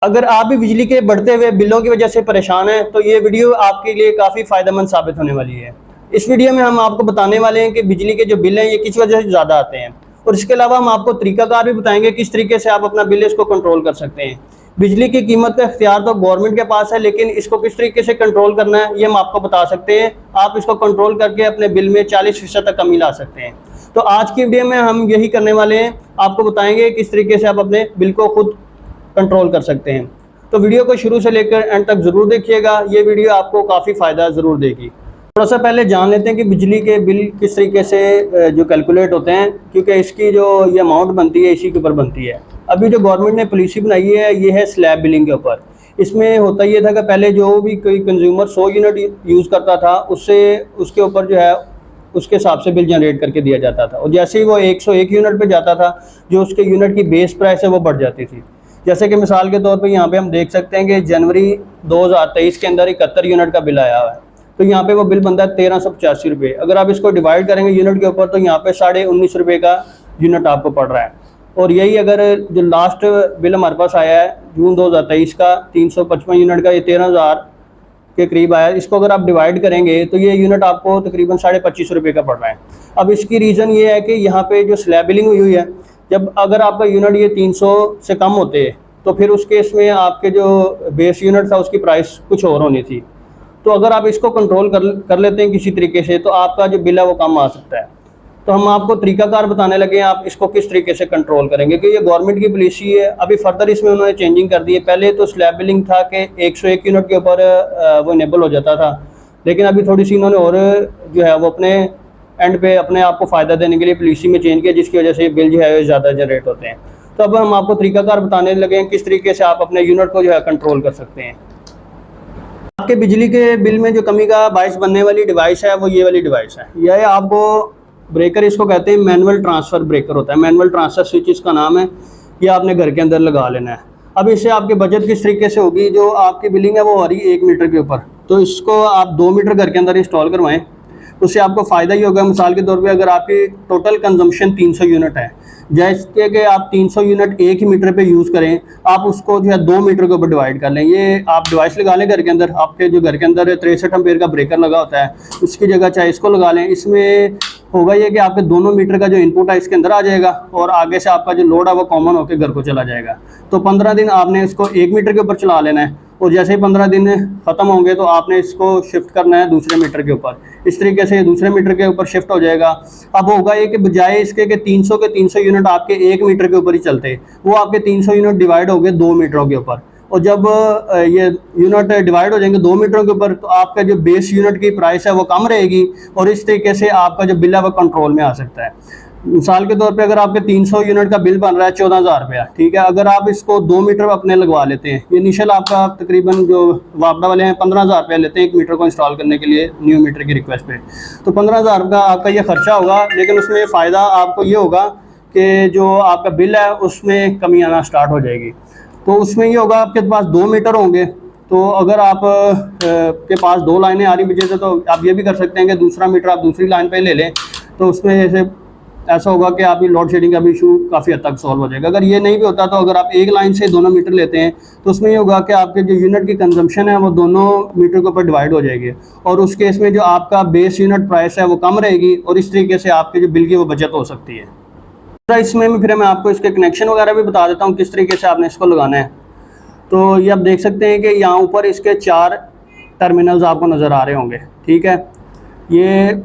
अगर आप भी बिजली के बढ़ते हुए बिलों की वजह से परेशान हैं तो ये वीडियो आपके लिए काफ़ी फ़ायदेमंद साबित होने वाली है। इस वीडियो में हम आपको बताने वाले हैं कि बिजली के जो बिल हैं ये किस वजह से ज़्यादा आते हैं, और इसके अलावा हम आपको तरीकाकार भी बताएंगे किस तरीके से आप अपना बिल इसको कंट्रोल कर सकते हैं। बिजली की कीमत का इख्तियार तो गवर्नमेंट के पास है, लेकिन इसको किस तरीके से कंट्रोल करना है ये हम आपको बता सकते हैं। आप इसको कंट्रोल करके अपने बिल में 40% तक कमी ला सकते हैं। तो आज की वीडियो में हम यही करने वाले हैं, आपको बताएंगे किस तरीके से आप अपने बिल को खुद कंट्रोल कर सकते हैं। तो वीडियो को शुरू से लेकर एंड तक ज़रूर देखिएगा, ये वीडियो आपको काफ़ी फ़ायदा ज़रूर देगी। थोड़ा सा पहले जान लेते हैं कि बिजली के बिल किस तरीके से जो कैलकुलेट होते हैं, क्योंकि इसकी जो ये अमाउंट बनती है इसी के ऊपर बनती है। अभी जो गवर्नमेंट ने पॉलिसी बनाई है ये है स्लैब बिलिंग के ऊपर। इसमें होता ये था कि पहले जो भी कोई कंज्यूमर 100 यूनिट यूज़ करता था उससे उसके ऊपर जो है उसके हिसाब से बिल जनरेट करके दिया जाता था, और जैसे ही वो 101 यूनिट पे जाता था जो उसके यूनिट की बेस प्राइस है वो बढ़ जाती थी। जैसे कि मिसाल के तौर पे यहाँ पे हम देख सकते हैं कि जनवरी 2023 के अंदर 71 यूनिट का बिल आया हुआ है, तो यहाँ पे वो बिल बनता है 1385 रुपये। अगर आप इसको डिवाइड करेंगे यूनिट के ऊपर तो यहाँ पे 19.5 रुपये का यूनिट आपको पड़ रहा है। और यही अगर जो लास्ट बिल हमारे पास आया है जून 2023 का 355 यूनिट का, ये 13,000 के करीब आया। इसको अगर आप डिवाइड करेंगे तो ये यूनिट आपको तकरीबन 25.5 रुपये का पड़ रहा है। अब इसकी रीज़न ये है कि यहाँ पे जो स्लैब बिलिंग हुई है, जब अगर आपका यूनिट ये 300 से कम होते तो फिर उस केस में आपके जो बेस यूनिट था उसकी प्राइस कुछ और होनी थी। तो अगर आप इसको कंट्रोल कर लेते हैं किसी तरीके से तो आपका जो बिल है वो कम आ सकता है। तो हम आपको तरीकाकार बताने लगे हैं आप इसको किस तरीके से कंट्रोल करेंगे, कि ये गवर्नमेंट की पॉलिसी है। अभी फर्दर इसमें उन्होंने चेंजिंग कर दी है। पहले तो स्लैब बिलिंग था कि 101 यूनिट के ऊपर वो इनेबल हो जाता था, लेकिन अभी थोड़ी सी इन्होंने और जो है वो अपने एंड पे अपने आप को फ़ायदा देने के लिए पॉलिसी में चेंज किया, जिसकी वजह से बिल जो है ज़्यादा जनरेट होते हैं। तो अब हम आपको तरीकाकार बताने लगे हैं किस तरीके से आप अपने यूनिट को जो है कंट्रोल कर सकते हैं। आपके बिजली के बिल में जो कमी का बायस बनने वाली डिवाइस है वो ये वाली डिवाइस है। यह आपको ब्रेकर, इसको कहते हैं मैनुअल ट्रांसफ़र ब्रेकर होता है, मैनुअल ट्रांसफ़र स्विच इसका नाम है। ये आपने घर के अंदर लगा लेना है। अब इससे आपकी बचत किस तरीके से होगी, जो आपकी बिलिंग है वो हो रही है 1 मीटर के ऊपर, तो इसको आप 2 मीटर घर के अंदर इंस्टॉल करवाएं, उससे आपको फ़ायदा ही होगा। मिसाल के तौर पे अगर आपकी टोटल कंजम्पशन 300 यूनिट है, जैसे कि आप 300 यूनिट 1 ही मीटर पे यूज़ करें, आप उसको जो है 2 मीटर के ऊपर डिवाइड कर लें। ये आप डिवाइस लगा लें घर के अंदर, आपके जो घर के अंदर 63 एम्पेयर का ब्रेकर लगा होता है उसकी जगह चाहे इसको लगा लें। इसमें होगा ये कि आपके दोनों मीटर का जो इनपुट है इसके अंदर आ जाएगा, और आगे से आपका जो लोड है वो कॉमन होकर घर को चला जाएगा। तो 15 दिन आपने इसको 1 मीटर के ऊपर चला लेना है, और जैसे ही 15 दिन ख़त्म होंगे तो आपने इसको शिफ्ट करना है दूसरे मीटर के ऊपर। इस तरीके से दूसरे मीटर के ऊपर शिफ्ट हो जाएगा। अब होगा ये कि बजाय इसके कि 300 के 300 यूनिट आपके 1 मीटर के ऊपर ही चलते, वो आपके 300 यूनिट डिवाइड हो गए 2 मीटरों के ऊपर। और जब ये यूनिट डिवाइड हो जाएंगे 2 मीटरों के ऊपर तो आपका जो बेस यूनिट की प्राइस है वो कम रहेगी, और इस तरीके से आपका जो बिल है वो कंट्रोल में आ सकता है। मिसाल के तौर पे अगर आपके 300 यूनिट का बिल बन रहा है 14,000 रुपया, ठीक है, अगर आप इसको 2 मीटर अपने लगवा लेते हैं, ये इनिशियल आपका तकरीबन जो वापडा वाले हैं 15,000 रुपया लेते हैं 1 मीटर को इंस्टॉल करने के लिए न्यू मीटर की रिक्वेस्ट पे, तो 15,000 का आपका ये खर्चा होगा। लेकिन उसमें फ़ायदा आपको ये होगा कि जो आपका बिल है उसमें कमी आना स्टार्ट हो जाएगी। तो उसमें ये होगा आपके पास 2 मीटर होंगे, तो अगर आप के पास 2 लाइनें आ रही वजह से, तो आप ये भी कर सकते हैं कि दूसरा मीटर आप दूसरी लाइन पे ले लें, तो उसमें जैसे ऐसा होगा कि आपकी लोड शेडिंग का भी इशू काफ़ी हद तक सॉल्व हो जाएगा। अगर ये नहीं भी होता तो अगर आप एक लाइन से दोनों मीटर लेते हैं तो उसमें ये होगा कि आपके जो यूनिट की कंजम्पशन है वो दोनों मीटर के ऊपर डिवाइड हो जाएगी, और उस केस में जो आपका बेस यूनिट प्राइस है वो कम रहेगी, और इस तरीके से आपके जो बिल की वो बचत हो सकती है। इसमें फिर मैं आपको इसके कनेक्शन वगैरह भी बता देता हूँ किस तरीके से आपने इसको लगाना है। तो ये आप देख सकते हैं कि यहाँ ऊपर इसके 4 टर्मिनल्स आपको नज़र आ रहे होंगे, ठीक है। ये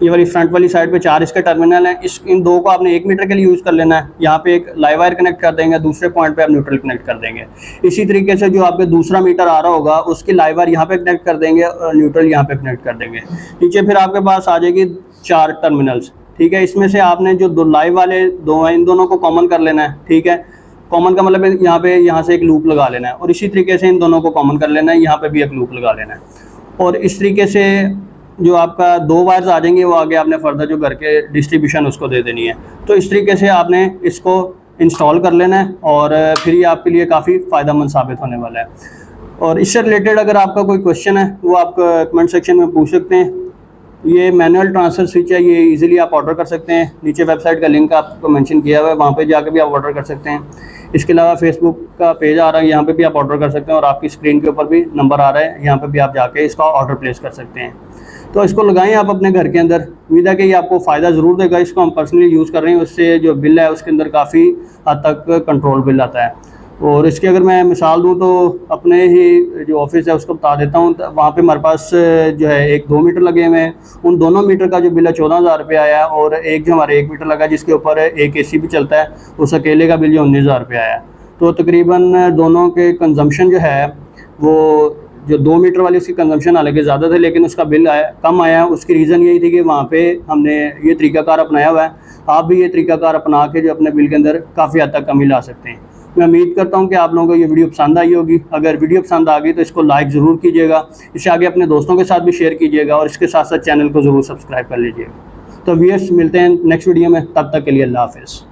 वाली फ्रंट वाली साइड पे 4 इसके टर्मिनल हैं। इन 2 को आपने 1 मीटर के लिए यूज़ कर लेना है। यहाँ पे एक लाइव वायर कनेक्ट कर देंगे, दूसरे पॉइंट पे आप न्यूट्रल कनेक्ट कर देंगे। इसी तरीके से जो आपके दूसरा मीटर आ रहा होगा उसकी लाइव वायर यहाँ पे कनेक्ट कर देंगे और न्यूट्रल यहाँ पे कनेक्ट कर देंगे। नीचे फिर आपके पास आ जाएगी 4 टर्मिनल्स, ठीक है। इसमें से आपने जो 2 लाइव वाले 2 हैं इन दोनों को कॉमन कर लेना है, ठीक है। कॉमन का मतलब है यहाँ से एक लूप लगा लेना है, और इसी तरीके से इन दोनों को कॉमन कर लेना है, यहाँ पे भी एक लूप लगा लेना है। और इस तरीके से जो आपका 2 वायर्स आ जाएंगे वो आगे आपने फर्दर जो घर के डिस्ट्रीब्यूशन उसको दे देनी है। तो इस तरीके से आपने इसको इंस्टॉल कर लेना है, और फिर ये आपके लिए काफ़ी फ़ायदेमंद साबित होने वाला है। और इससे रिलेटेड अगर आपका कोई क्वेश्चन है वो आप कमेंट सेक्शन में पूछ सकते हैं। ये मैनुअल ट्रांसफ़र स्विच है, ये इजीली आप ऑर्डर कर सकते हैं। नीचे वेबसाइट का लिंक आपको मेंशन किया हुआ है, वहाँ पे जाकर भी आप ऑर्डर कर सकते हैं। इसके अलावा फेसबुक का पेज आ रहा है, यहाँ पे भी आप ऑर्डर कर सकते हैं और आपकी स्क्रीन के ऊपर भी नंबर आ रहा है, यहाँ पे भी आप जाके इसका ऑर्डर प्लेस कर सकते हैं। तो इसको लगाएं आप अपने घर के अंदर, उम्मीद है कि ये आपको फ़ायदा ज़रूर देगा। इसको हम पर्सनली यूज़ कर रहे हैं, उससे जो बिल है उसके अंदर काफ़ी हद तक कंट्रोल बिल आता है। और इसकी अगर मैं मिसाल दूं तो अपने ही जो ऑफिस है उसको बता देता हूं। वहाँ पे हमारे पास जो है एक 2 मीटर लगे हुए हैं, उन दोनों मीटर का जो बिल है 14,000 रुपये आया है, और एक जो हमारे 1 मीटर लगा जिसके ऊपर एक AC भी चलता है, उस अकेले का बिल जो 19,000 रुपये आया है। तो तकरीबन दोनों के कंजम्पशन जो है वो जो 2 मीटर वाली उसकी कंजम्पशन हालांकि ज़्यादा थे लेकिन उसका बिल कम आया। उसकी रीज़न यही थी कि वहाँ पे हमने ये तरीकाकार अपनाया हुआ है। आप भी ये तरीकाकार अपना के जो अपने बिल के अंदर काफ़ी हद तक कमी ला सकते हैं। मैं उम्मीद करता हूँ कि आप लोगों को ये वीडियो पसंद आई होगी। अगर वीडियो पसंद आ गई तो इसको लाइक ज़रूर कीजिएगा, इसे आगे अपने दोस्तों के साथ भी शेयर कीजिएगा और इसके साथ साथ चैनल को ज़रूर सब्सक्राइब कर लीजिएगा। तो व्यूअर्स, मिलते हैं नेक्स्ट वीडियो में, तब तक के लिए अल्लाह हाफ़िज़।